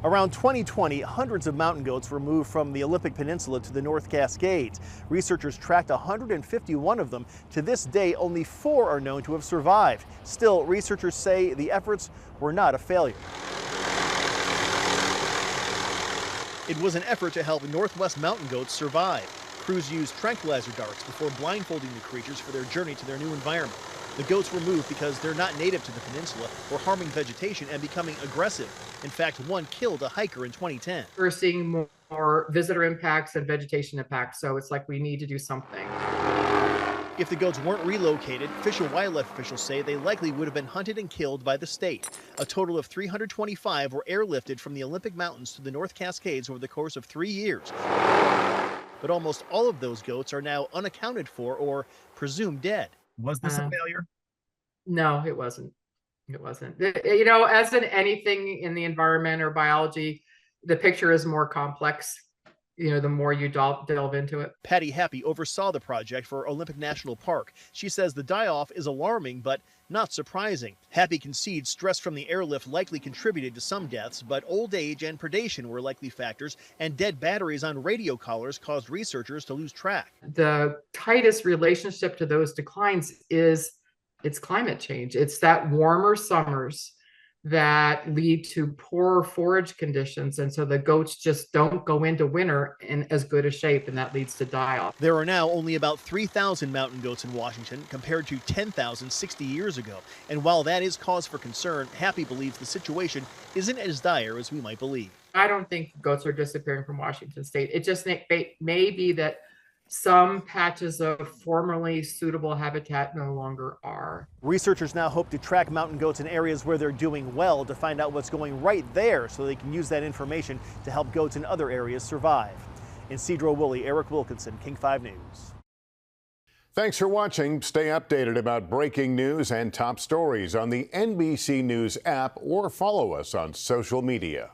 Around 2020, hundreds of mountain goats were moved from the Olympic Peninsula to the North Cascades. Researchers tracked 151 of them. To this day, only 4 are known to have survived. Still, researchers say the efforts were not a failure. It was an effort to help Northwest mountain goats survive. Crews used tranquilizer darts before blindfolding the creatures for their journey to their new environment. The goats were moved because they're not native to the peninsula or harming vegetation and becoming aggressive. In fact, one killed a hiker in 2010. We're seeing more visitor impacts and vegetation impacts, so it's like we need to do something. If the goats weren't relocated, Fish and Wildlife officials say they likely would have been hunted and killed by the state. A total of 325 were airlifted from the Olympic Mountains to the North Cascades over the course of 3 years. But almost all of those goats are now unaccounted for or presumed dead. Was this a failure? No, it wasn't. It wasn't. You know, as in anything in the environment or biology, the picture is more complex, you know, the more you delve into it. Patty Happy oversaw the project for Olympic National Park. She says the die-off is alarming, but not surprising. Happy concedes stress from the airlift likely contributed to some deaths, but old age and predation were likely factors, and dead batteries on radio collars caused researchers to lose track. The tightest relationship to those declines is it's climate change. It's that warmer summers that lead to poor forage conditions, and so the goats just don't go into winter in as good a shape, and that leads to die-off. There are now only about 3,000 mountain goats in Washington compared to 10,000 60 years ago. And while that is cause for concern, Happy believes the situation isn't as dire as we might believe. I don't think goats are disappearing from Washington state. It just may be that some patches of formerly suitable habitat no longer are. Researchers now hope to track mountain goats in areas where they're doing well to find out what's going right there so they can use that information to help goats in other areas survive. In Cedro Woolley, Eric Wilkinson, King 5 News. Thanks for watching. Stay updated about breaking news and top stories on the NBC News app or follow us on social media.